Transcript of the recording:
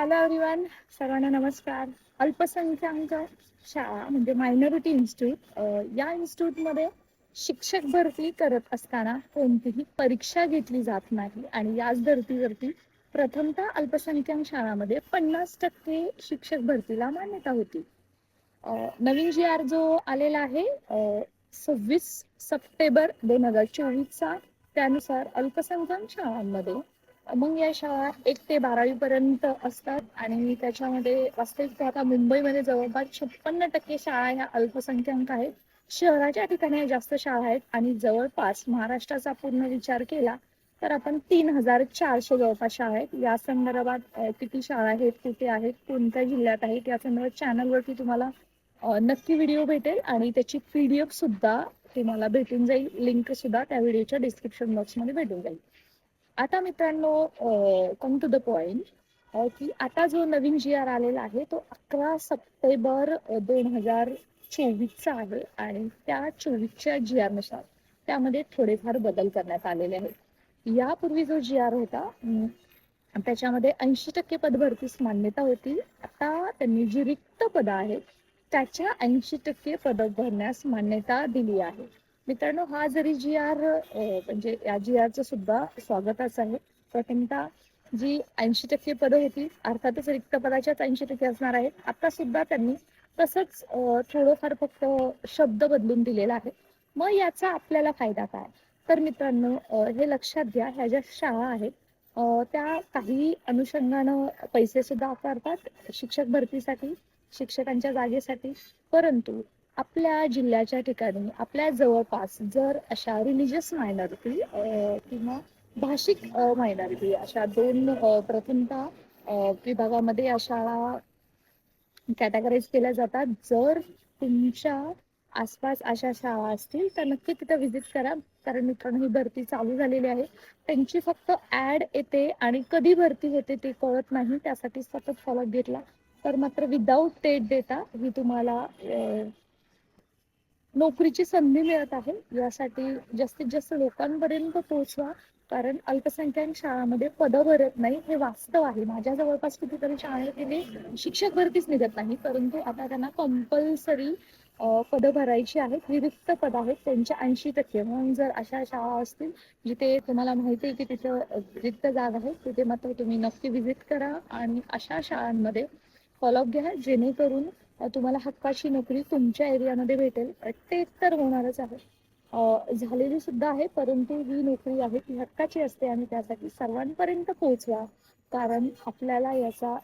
Hello everyone, सर्वांना नमस्कार. अल्पसंख्याक शाळा म्हणजे मायनॉरिटी इन्स्टिट्यूट, या इन्स्टिट्यूटमध्ये शिक्षक भरती करत असताना कोणतीही परीक्षा घेतली जात नाही आणि याच धर्तीवरती प्रथमतः अल्पसंख्याक शाळांमध्ये 50% शिक्षक भरतीला मान्यता होती. नवीन जी आर जो आलेला आहे 26 सप्टेंबर 2024 त्यानुसार अल्पसंख्याक शाळांमध्ये मग या शाळा 1 ते 12वी पर्यंत असतात आणि त्याच्यामध्ये वास्तविक पाहता मुंबईमध्ये जवळपास 56% शाळा ह्या अल्पसंख्याक आहेत. शहराच्या ठिकाणी जास्त शाळा आहेत आणि जवळपास महाराष्ट्राचा पूर्ण विचार केला तर आपण 3400 जवळपास शाळा आहेत. या संदर्भात किती शाळा आहेत, कुठे आहेत, कोणत्या जिल्ह्यात आहेत या संदर्भात चॅनलवरती तुम्हाला नक्की व्हिडिओ भेटेल आणि त्याची PDF सुद्धा तुम्हाला भेटून जाईल. लिंक सुद्धा त्या व्हिडिओच्या डिस्क्रिप्शन बॉक्समध्ये भेटून जाईल. आता मित्रांनो, कम टू द पॉइंट की आता जो नवीन जी आर आलेला आहे तो 11 सप्टेंबर 2024 आहे आणि त्या 24च्या जी आर नुसार त्यामध्ये थोडेफार बदल करण्यात आलेले आहेत. यापूर्वी जो जी आर होता त्याच्यामध्ये 80% पदभरतीस मान्यता होती. आता त्यांनी जी रिक्त पदं आहेत त्याच्या 80% पद भरण्यास मान्यता दिली आहे. मित्रांनो, हा जरी जी आर म्हणजे या जी आरचं सुद्धा स्वागतच आहे. प्रथमतः जी 80% पदं होती अर्थातच रिक्त पदाच्याच 80% असणार आहेत. आता सुद्धा त्यांनी तसंच थोडंफार फक्त शब्द बदलून दिलेला आहे. मग याचा आपल्याला फायदा काय? तर मित्रांनो, हे लक्षात घ्या, ह्या ज्या शाळा आहेत त्या काही अनुषंगानं पैसे सुद्धा आकारतात शिक्षक भरतीसाठी, शिक्षकांच्या जागेसाठी. परंतु आपल्या जिल्ह्याच्या ठिकाणी आपल्या जवळपास जर अशा रिलिजियस मायनॉरिटी किंवा भाषिक मायनॉरिटी अशा दोन प्रथमतः विभागामध्ये या शाळा कॅटेगराईज केल्या जातात. जर तुमच्या आसपास अशा शाळा असतील तर नक्की तिथं व्हिजिट करा, कारण मित्रांनो ही भरती चालू झालेली आहे. त्यांची फक्त ऍड येते आणि कधी भरती होते ते कळत नाही. त्यासाठी सतत फॉलोअप घेतला तर मात्र विदाऊट डेट देता ही तुम्हाला नोकरीची संधी मिळत आहे. यासाठी जास्तीत जास्त लोकांपर्यंत पोहोचवा, कारण अल्पसंख्याक शाळांमध्ये पदं भरत नाही हे वास्तव आहे. माझ्या जवळपास कितीतरी शाळेमध्ये शिक्षक भरतीच निघत नाही, परंतु आता त्यांना कंपल्सरी पदं भरायची आहेत. ही रिक्त पद आहेत त्यांच्या 80%. म्हणून जर अशा शाळा असतील जिथे तुम्हाला माहिती आहे की तिथं रिक्त जागा आहे तिथे मात्र तुम्ही नक्की व्हिजिट करा आणि अशा शाळांमध्ये फॉलोअप घ्या, जेणेकरून तुम्हाला हक्काची नोकरी तुमच्या एरियामध्ये भेटेल. ते तर होणारच आहे, झालेली सुद्धा आहे, परंतु ही नोकरी आहे ती हक्काची असते आणि त्यासाठी सर्वांपर्यंत पोहोचवा, कारण आपल्याला याचा